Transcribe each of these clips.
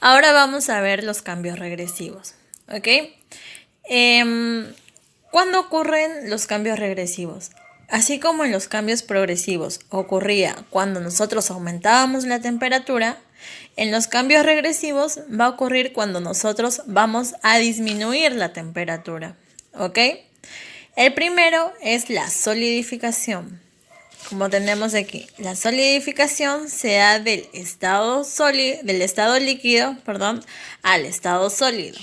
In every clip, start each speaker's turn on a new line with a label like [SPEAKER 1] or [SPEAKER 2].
[SPEAKER 1] Ahora vamos a ver los cambios regresivos, ¿ok? ¿Cuándo ocurren los cambios regresivos? Así como en los cambios progresivos ocurría cuando nosotros aumentábamos la temperatura, en los cambios regresivos va a ocurrir cuando nosotros vamos a disminuir la temperatura, ¿ok? El primero es la solidificación. Como tenemos aquí, la solidificación se da del estado líquido, al estado sólido.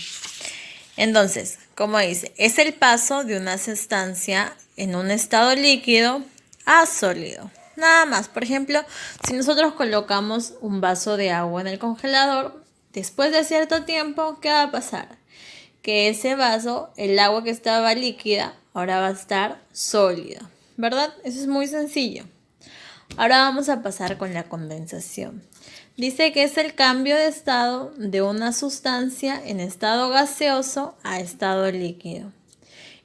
[SPEAKER 1] Entonces, como dice, es el paso de una sustancia en un estado líquido a sólido. Nada más. Por ejemplo, si nosotros colocamos un vaso de agua en el congelador, después de cierto tiempo, ¿qué va a pasar? Que ese vaso, el agua que estaba líquida, ahora va a estar sólido, ¿verdad? Eso es muy sencillo. Ahora vamos a pasar con la condensación. Dice que es el cambio de estado de una sustancia en estado gaseoso a estado líquido.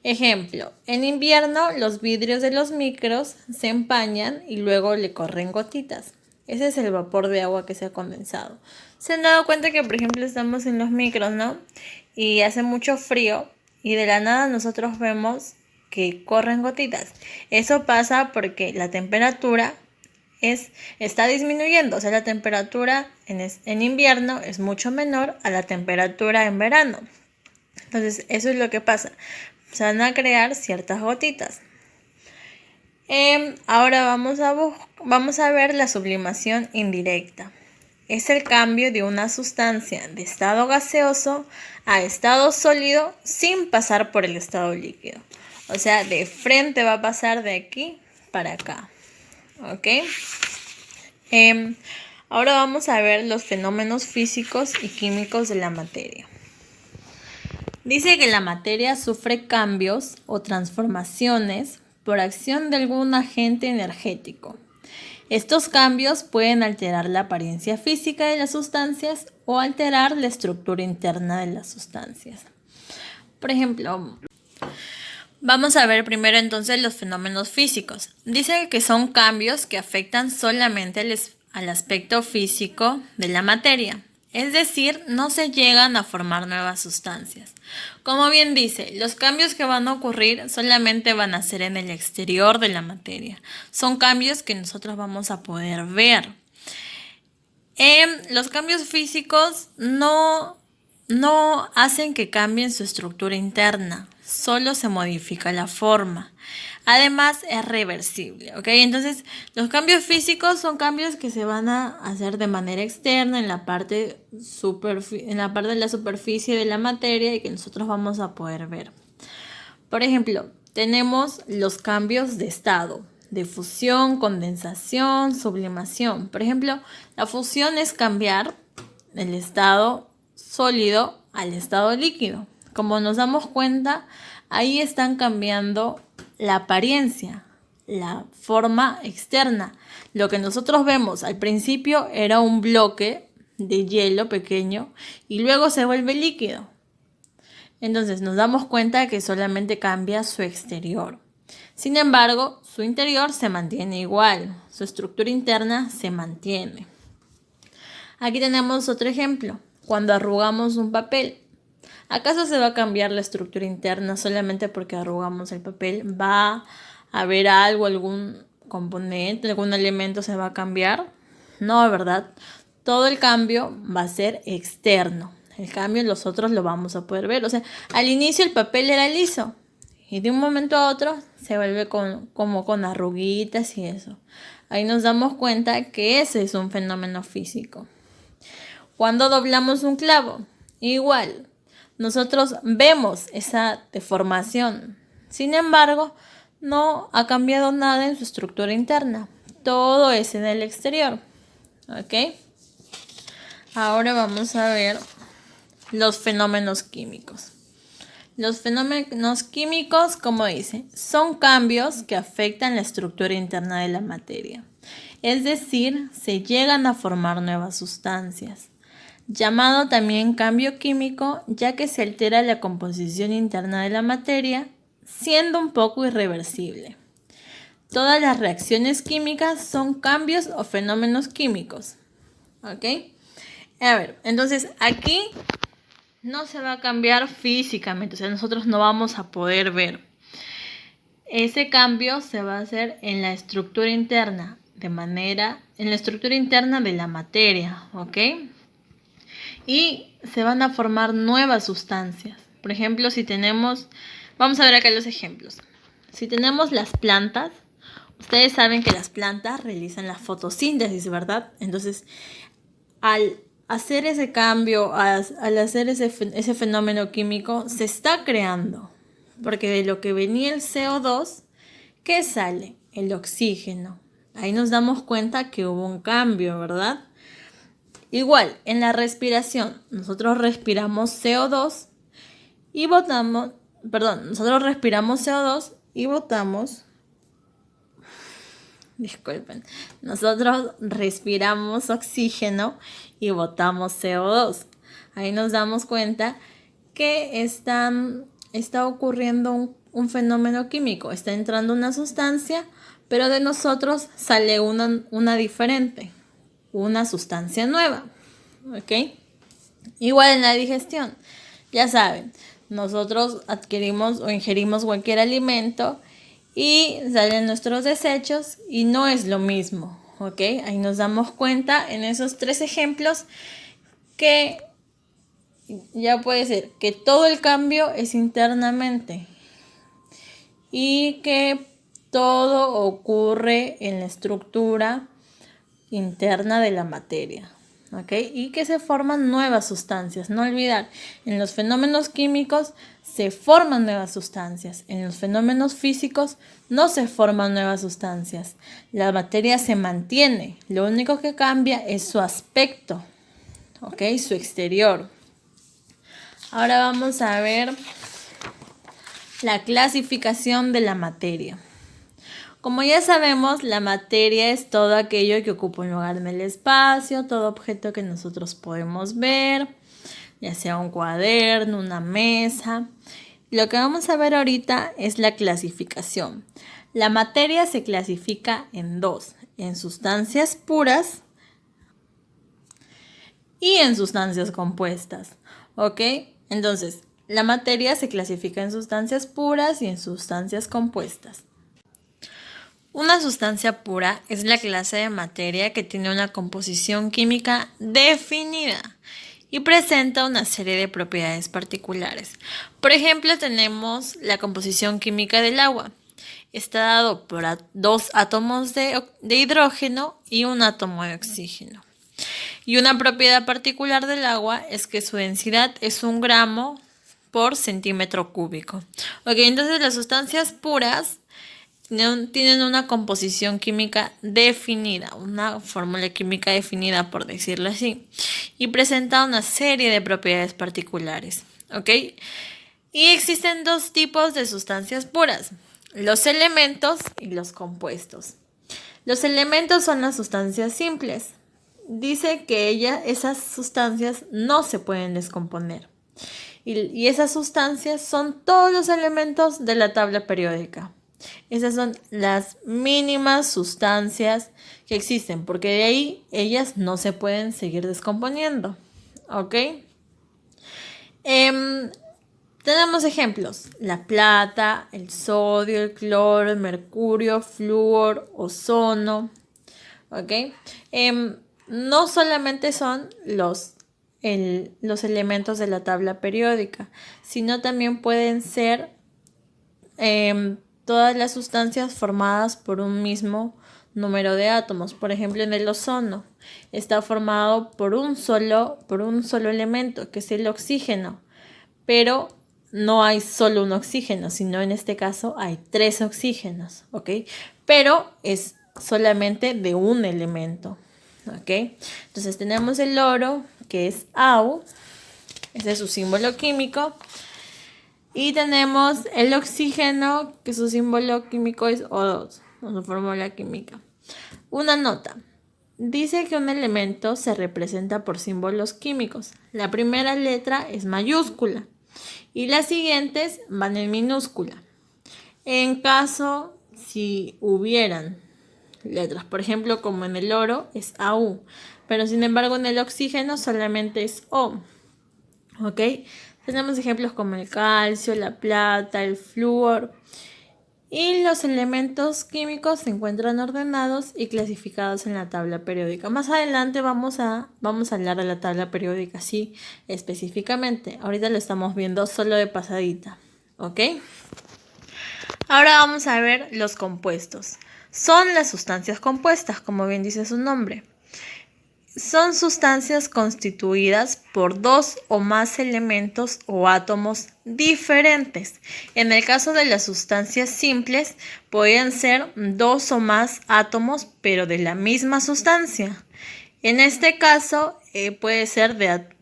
[SPEAKER 1] Ejemplo, en invierno los vidrios de los micros se empañan y luego le corren gotitas. Ese es el vapor de agua que se ha condensado. ¿Se han dado cuenta que, por ejemplo, estamos en los micros, ¿no? Y hace mucho frío y de la nada nosotros vemos que corren gotitas? Eso pasa porque la temperatura está disminuyendo, o sea, la temperatura en invierno es mucho menor a la temperatura en verano. Entonces, eso es lo que pasa. Se van a crear ciertas gotitas. Ahora vamos a ver la sublimación indirecta. Es el cambio de una sustancia de estado gaseoso a estado sólido sin pasar por el estado líquido. O sea, de frente va a pasar de aquí para acá. ¿Ok? Ahora vamos a ver los fenómenos físicos y químicos de la materia. Dice que la materia sufre cambios o transformaciones por acción de algún agente energético. Estos cambios pueden alterar la apariencia física de las sustancias o alterar la estructura interna de las sustancias. Por ejemplo, vamos a ver primero entonces los fenómenos físicos. Dice que son cambios que afectan solamente al aspecto físico de la materia. Es decir, no se llegan a formar nuevas sustancias. Como bien dice, los cambios que van a ocurrir solamente van a ser en el exterior de la materia. Son cambios que nosotros vamos a poder ver. Los cambios físicos no hacen que cambien su estructura interna, solo se modifica la forma. Además, es reversible, ¿ok? Entonces, los cambios físicos son cambios que se van a hacer de manera externa en la parte de la superficie de la materia y que nosotros vamos a poder ver. Por ejemplo, tenemos los cambios de estado, de fusión, condensación, sublimación. Por ejemplo, la fusión es cambiar el estado sólido al estado líquido. Como nos damos cuenta, ahí están cambiando la apariencia, la forma externa. Lo que nosotros vemos al principio era un bloque de hielo pequeño y luego se vuelve líquido. Entonces nos damos cuenta que solamente cambia su exterior. Sin embargo, su interior se mantiene igual, su estructura interna se mantiene. Aquí tenemos otro ejemplo. Cuando arrugamos un papel, ¿acaso se va a cambiar la estructura interna solamente porque arrugamos el papel? ¿Va a haber algo, algún componente, algún elemento se va a cambiar? No, ¿verdad? Todo el cambio va a ser externo. El cambio nosotros lo vamos a poder ver. O sea, al inicio el papel era liso y de un momento a otro se vuelve como con arruguitas y eso. Ahí nos damos cuenta que ese es un fenómeno físico. Cuando doblamos un clavo, igual, nosotros vemos esa deformación. Sin embargo, no ha cambiado nada en su estructura interna. Todo es en el exterior. ¿Ok? Ahora vamos a ver los fenómenos químicos. Los fenómenos químicos, como dice, son cambios que afectan la estructura interna de la materia. Es decir, se llegan a formar nuevas sustancias. Llamado también cambio químico, ya que se altera la composición interna de la materia, siendo un poco irreversible. Todas las reacciones químicas son cambios o fenómenos químicos. ¿Ok? A ver, entonces aquí no se va a cambiar físicamente, o sea, nosotros no vamos a poder ver. Ese cambio se va a hacer en la estructura interna, en la estructura interna de la materia, ¿ok? Y se van a formar nuevas sustancias. Por ejemplo, vamos a ver acá los ejemplos. Si tenemos las plantas, ustedes saben que las plantas realizan la fotosíntesis, ¿verdad? Entonces, al hacer ese cambio, al hacer ese fenómeno químico, se está creando. Porque de lo que venía el CO2, ¿qué sale? El oxígeno. Ahí nos damos cuenta que hubo un cambio, ¿verdad? Igual, en la respiración, nosotros respiramos CO2 y nosotros respiramos CO2 y botamos, disculpen, nosotros respiramos oxígeno y botamos CO2. Ahí nos damos cuenta que está ocurriendo un fenómeno químico, está entrando una sustancia, pero de nosotros sale una diferente, una sustancia nueva, ¿ok? Igual en la digestión, ya saben, nosotros adquirimos o ingerimos cualquier alimento y salen nuestros desechos y no es lo mismo, ¿ok? Ahí nos damos cuenta en esos 3 ejemplos que ya puede ser que todo el cambio es internamente y que todo ocurre en la estructura interna de la materia, ¿ok? Y que se forman nuevas sustancias. No olvidar, en los fenómenos químicos se forman nuevas sustancias, en los fenómenos físicos no se forman nuevas sustancias. La materia se mantiene, lo único que cambia es su aspecto, ¿ok? Su exterior. Ahora vamos a ver la clasificación de la materia. Como ya sabemos, la materia es todo aquello que ocupa un lugar en el espacio, todo objeto que nosotros podemos ver, ya sea un cuaderno, una mesa. Lo que vamos a ver ahorita es la clasificación. La materia se clasifica en 2, en sustancias puras y en sustancias compuestas, ¿ok? Entonces, la materia se clasifica en sustancias puras y en sustancias compuestas. Una sustancia pura es la clase de materia que tiene una composición química definida y presenta una serie de propiedades particulares. Por ejemplo, tenemos la composición química del agua. Está dado por 2 átomos de hidrógeno y un átomo de oxígeno. Y una propiedad particular del agua es que su densidad es 1 gramo por centímetro cúbico. Ok, entonces las sustancias puras tienen una composición química definida, una fórmula química definida, por decirlo así, y presenta una serie de propiedades particulares, ¿ok? Y existen 2 tipos de sustancias puras, los elementos y los compuestos. Los elementos son las sustancias simples. Dice que esas sustancias no se pueden descomponer. Y esas sustancias son todos los elementos de la tabla periódica. Esas son las mínimas sustancias que existen, porque de ahí ellas no se pueden seguir descomponiendo, ¿ok? Tenemos ejemplos: la plata, el sodio, el cloro, el mercurio, flúor, ozono, ¿ok? No solamente son los elementos de la tabla periódica, sino también pueden ser todas las sustancias formadas por un mismo número de átomos. Por ejemplo, en el ozono está formado por un solo elemento, que es el oxígeno, pero no hay solo un oxígeno, sino en este caso hay 3 oxígenos, ¿ok? Pero es solamente de un elemento, ¿ok? Entonces tenemos el oro, que es Au, ese es su símbolo químico. Y tenemos el oxígeno, que su símbolo químico es O2, su fórmula química. Una nota. Dice que un elemento se representa por símbolos químicos. La primera letra es mayúscula y las siguientes van en minúscula. En caso, si hubieran letras, por ejemplo, como en el oro, es AU. pero sin embargo en el oxígeno solamente es O. ¿Ok? Tenemos ejemplos como el calcio, la plata, el flúor. Y los elementos químicos se encuentran ordenados y clasificados en la tabla periódica. Más adelante vamos a hablar de la tabla periódica, sí, específicamente. Ahorita lo estamos viendo solo de pasadita, ¿ok? Ahora vamos a ver los compuestos. Son las sustancias compuestas, como bien dice su nombre. Son sustancias constituidas por dos o más elementos o átomos diferentes. En el caso de las sustancias simples, pueden ser dos o más átomos, pero de la misma sustancia. En este caso,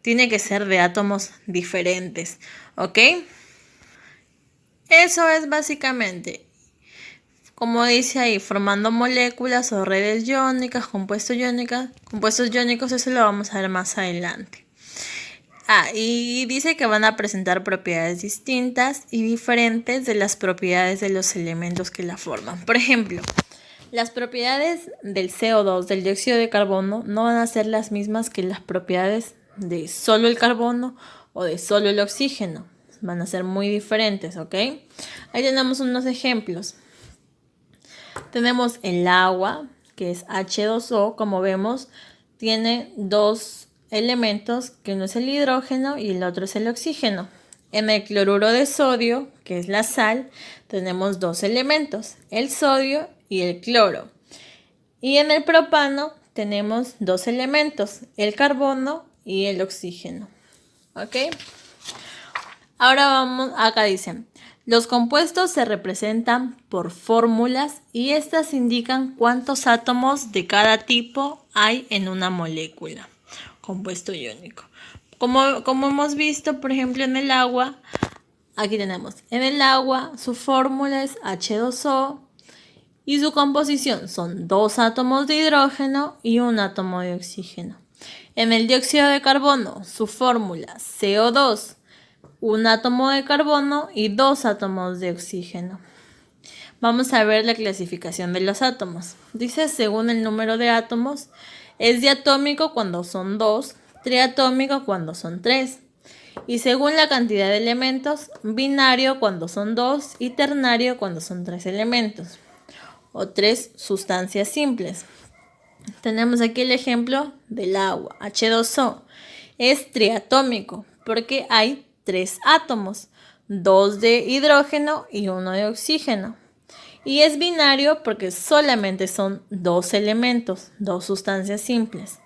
[SPEAKER 1] tiene que ser de átomos diferentes, ¿ok? Eso es básicamente. Como dice ahí, formando moléculas o redes iónicas, compuestos iónicos, eso lo vamos a ver más adelante. Y dice que van a presentar propiedades distintas y diferentes de las propiedades de los elementos que la forman. Por ejemplo, las propiedades del CO2, del dióxido de carbono, no van a ser las mismas que las propiedades de solo el carbono o de solo el oxígeno. Van a ser muy diferentes, ¿ok? Ahí tenemos unos ejemplos. Tenemos el agua, que es H2O, como vemos, tiene dos elementos, que uno es el hidrógeno y el otro es el oxígeno. En el cloruro de sodio, que es la sal, tenemos dos elementos, el sodio y el cloro. Y en el propano tenemos dos elementos, el carbono y el oxígeno. ¿Ok? Ahora acá dicen, los compuestos se representan por fórmulas y estas indican cuántos átomos de cada tipo hay en una molécula, compuesto iónico. Como hemos visto, por ejemplo, en el agua, aquí tenemos, en el agua su fórmula es H2O y su composición son dos átomos de hidrógeno y un átomo de oxígeno. En el dióxido de carbono, su fórmula CO2, un átomo de carbono y dos átomos de oxígeno. Vamos a ver la clasificación de los átomos. Dice, según el número de átomos, es diatómico cuando son 2, triatómico cuando son 3. Y según la cantidad de elementos, binario cuando son 2 y ternario cuando son 3 elementos. O 3 sustancias simples. Tenemos aquí el ejemplo del agua, H2O. Es triatómico porque hay 3 átomos, 2 de hidrógeno y 1 de oxígeno. Y es binario porque solamente son 2 elementos, 2 sustancias simples.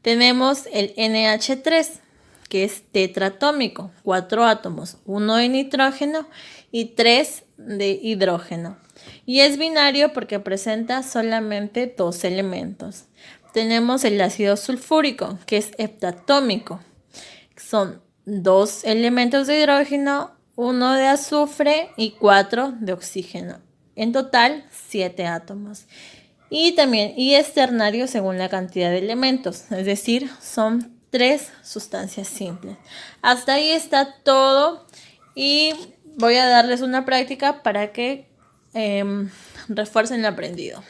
[SPEAKER 1] Tenemos el NH3, que es tetratómico, 4 átomos, 1 de nitrógeno y 3 de hidrógeno. Y es binario porque presenta solamente 2 elementos. Tenemos el ácido sulfúrico, que es heptatómico. Son 2 elementos de hidrógeno, 1 de azufre y 4 de oxígeno. En total, 7 átomos. Y es ternario según la cantidad de elementos, es decir, son 3 sustancias simples. Hasta ahí está todo y voy a darles una práctica para que refuercen lo aprendido.